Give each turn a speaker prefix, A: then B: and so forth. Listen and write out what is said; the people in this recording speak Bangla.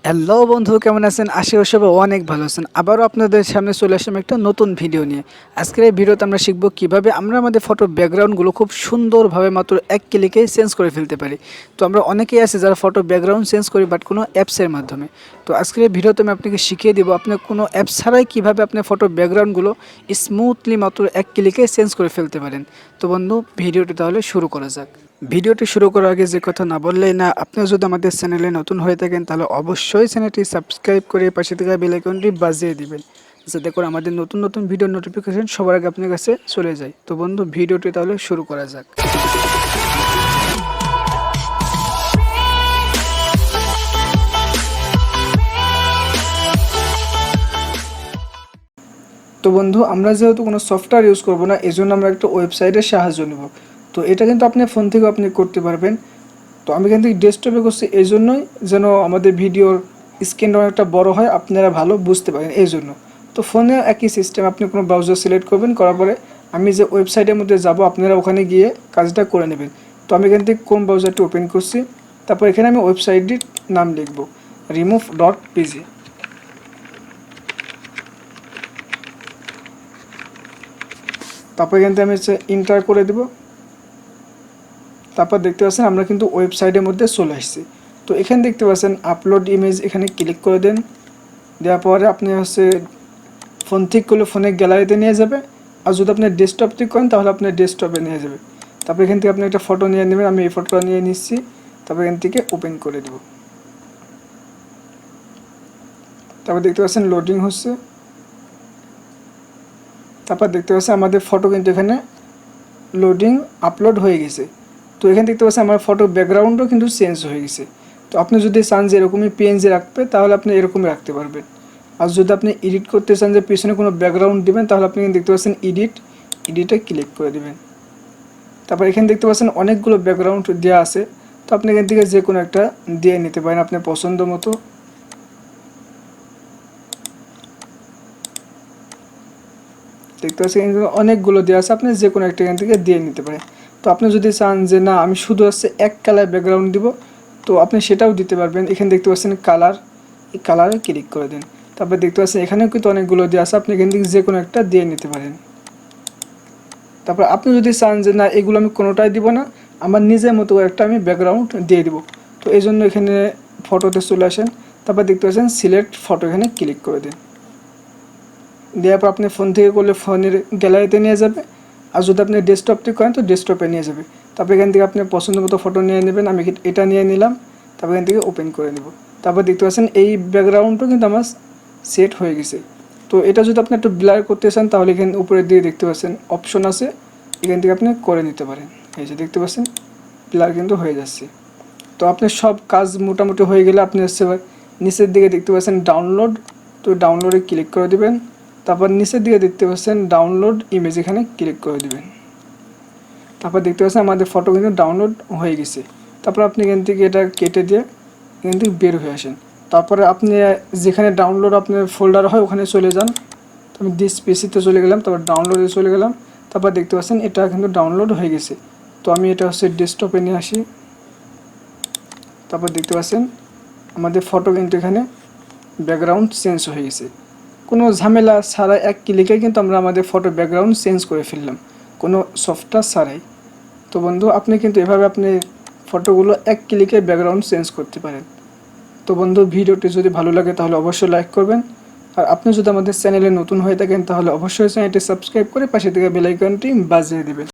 A: হ্যালো বন্ধু, কেমন আছেন? আশা করি সবাই অনেক ভালো আছেন। আবারও আপনাদের সামনে চলে আসলাম একটা নতুন ভিডিও নিয়ে। আজকের এই ভিডিওতে আমরা শিখব কিভাবে আমরা আমাদের ফটোর ব্যাকগ্রাউন্ডগুলো খুব সুন্দরভাবে মাত্র এক ক্লিকে চেঞ্জ করে ফেলতে পারি। তো আমরা অনেকেই আছে যারা ফটো ব্যাকগ্রাউন্ড চেঞ্জ করি বাট কোনো অ্যাপসের মাধ্যমে। তো আজকের এই ভিডিওতে আমি আপনাকে শিখিয়ে দেবো আপনি কোনো অ্যাপ ছাড়াই কীভাবে আপনার ফটোর ব্যাকগ্রাউন্ডগুলো স্মুথলি মাত্র এক ক্লিকে চেঞ্জ করে ফেলতে পারেন। তো বন্ধু, ভিডিওটি তাহলে শুরু করা যাক। ভিডিওটি শুরু করার আগে যে কথা না বললেই না, আপনিও যদি আমাদের চ্যানেলে নতুন হয়ে থাকেন তাহলে অবশ্যই চ্যানেলটি সাবস্ক্রাইব করে পাশে থাকা বেল আইকনটি বাজিয়ে দিবেন, যাতে করে আমাদের নতুন নতুন ভিডিও নোটিফিকেশন সবার আগে আপনার কাছে চলে যায়। তো বন্ধু, ভিডিওটি তাহলে শুরু করা যাক। তো বন্ধু, আমরা যেহেতু কোনো সফটওয়্যার ইউজ করব না, এজন্য আমরা একটা ওয়েবসাইটের সাহায্য নেব। তো এটা কিন্তু আপনি ফোন থেকেও আপনি করতে পারবেন। তো আমি এখান থেকে ডেস্কটপে করছি এই জন্যই যেন আমাদের ভিডিওর স্ক্রিনটা অনেকটা বড় হয়, আপনারা ভালো বুঝতে পারেন এই জন্য। তো ফোনে একই সিস্টেম, আপনি কোনো ব্রাউজার সিলেক্ট করবেন, করার পরে আমি যে ওয়েবসাইটের মধ্যে যাব আপনারা ওখানে গিয়ে কাজটা করে নেবেন। তো আমি এখান থেকে কোন ব্রাউজারটি ওপেন করছি, তারপর এখানে আমি ওয়েবসাইটটির নাম লিখব remove.pg। তারপর এখান থেকে আমি ইন্টার করে দেব। তারপর দেখতে পাচ্ছেন আমরা কিন্তু ওয়েবসাইটের মধ্যে চলে আসছি। তো এখানে দেখতে পাচ্ছেন আপলোড ইমেজ, এখানে ক্লিক করে দেন। দেওয়ার পরে আপনি ফোন থেকে করলে ফোনের গ্যালারিতে নিয়ে যাবে, আর যদি আপনি ডেস্কটপ থেকে করেন তাহলে আপনার ডেস্কটপে নিয়ে যাবে। তারপর এখান থেকে আপনি একটা ফটো নিয়ে নেবেন, আমি এই ফটোটা নিয়ে নিচ্ছি। তারপর এখান থেকে ওপেন করে দেব। তারপর দেখতে পাচ্ছেন লোডিং হচ্ছে। তারপর দেখতে পাচ্ছেন আমাদের ফটো কিন্তু এখানে লোডিং আপলোড হয়ে গেছে। তো এখানে দেখতে পাচ্ছেন আমার ফটোর ব্যাকগ্রাউন্ডও কিন্তু চেঞ্জ হয়ে গেছে। তো আপনি যদি চান যে এরকমই পিএনজি রাখবে তাহলে আপনি এরকমই রাখতে পারবেন। আর যদি আপনি এডিট করতে চান যে পিছনে কোনো ব্যাকগ্রাউন্ড দিবেন তাহলে আপনি দেখতে পাচ্ছেন এডিটে ক্লিক করে দিবেন। তারপর এখানে দেখতে পাচ্ছেন অনেকগুলো ব্যাকগ্রাউন্ড দেওয়া আছে। তো আপনি এখান থেকে যে কোনো একটা দিয়ে নিতে পারেন আপনার পছন্দ মতো। দেখতে পাচ্ছেন অনেকগুলো দেওয়া আছে, আপনি যে কোনো একটা এখান থেকে দিয়ে নিতে পারেন। তো আপনি যদি চান যে না আমি শুধু এক কালার ব্যাকগ্রাউন্ড দিব, তো আপনি সেটাও দিতে পারবেন। এখানে দেখতে পাচ্ছেন কালার, এই কালারে ক্লিক করে দিন। তারপর দেখতে পাচ্ছেন এখানেও কিন্তু অনেকগুলো দেওয়া আছে, আপনি এখান থেকে যে কোনো একটা দিয়ে নিতে পারেন। তারপর আপনি যদি চান যে না এগুলো আমি কোনোটাই দিব না, আমার নিজের মতো একটা আমি ব্যাকগ্রাউন্ড দিয়ে দিব, তো এই জন্য এখানে ফটোতে চলে আসেন। তারপর দেখতে পাচ্ছেন সিলেক্ট ফটো, এখানে ক্লিক করে দিন। দেওয়ার পর আপনি ফোন থেকে করলে ফোনের গ্যালারিতে নিয়ে যাবে, আর যদি আপনি ডেস্কটপ থেকে করেন তো ডেস্কটপে নিয়ে যাবে। তারপর এখান থেকে আপনি পছন্দ মতো ফটো নিয়ে নেবেন, আমি এটা নিয়ে নিলাম। তারপর এখান থেকে ওপেন করে নেব। তারপর দেখতে পাচ্ছেন এই ব্যাকগ্রাউন্ডটাও কিন্তু আমার সেট হয়ে গেছে। তো এটা যদি আপনি একটু ব্লার করতে চান তাহলে এখানে উপরে দিয়ে দেখতে পাচ্ছেন অপশন আছে, এখান থেকে আপনি করে নিতে পারেন। এই যে দেখতে পাচ্ছেন ব্লার কিন্তু হয়ে যাচ্ছে। তো আপনার সব কাজ মোটামুটি হয়ে গেলে আপনি নিচের দিকে দেখতে পাচ্ছেন ডাউনলোড, তো ডাউনলোডে ক্লিক করে দেবেন। তারপর নিচের দিকে দেখতে পাচ্ছেন ডাউনলোড ইমেজ, এখানে ক্লিক করে দেবেন। তারপর দেখতে পাচ্ছেন আমাদের ফটো কিন্তু ডাউনলোড হয়ে গেছে। তারপর আপনি এখান থেকে এটা কেটে দিয়ে এখান থেকে বের হয়ে আসেন। তারপরে আপনি যেখানে ডাউনলোড আপনার ফোল্ডার হয় ওখানে চলে যান। তো আমি দিস পিসিতে চলে গেলাম, তারপর ডাউনলোডে চলে গেলাম। তারপর দেখতে পাচ্ছেন এটা কিন্তু ডাউনলোড হয়ে গেছে। তো আমি এটা ডেস্কটপে নিয়ে আসি। তারপর দেখতে পাচ্ছেন আমাদের ফটো কিন্তু এখানে ব্যাকগ্রাউন্ড চেঞ্জ হয়ে গেছে। কোনো ঝামেলা ছাড়াই এক ক্লিকে কিন্তু আমরা আমাদের ফটো ব্যাকগ্রাউন্ড চেঞ্জ করে ফেললাম, কোনো সফটওয়্যার ছাড়াই। তো বন্ধু, আপনি কিন্তু এভাবে আপনি ফটোগুলো এক ক্লিকে ব্যাকগ্রাউন্ড চেঞ্জ করতে পারেন। তো বন্ধু, ভিডিওটি যদি ভালো লাগে তাহলে অবশ্যই লাইক করবেন। আর আপনি যদি আমাদের চ্যানেলে নতুন হয়ে থাকেন তাহলে অবশ্যই চ্যানেলটি সাবস্ক্রাইব করে পাশে থেকে বেল আইকনটি বাজিয়ে দেবেন।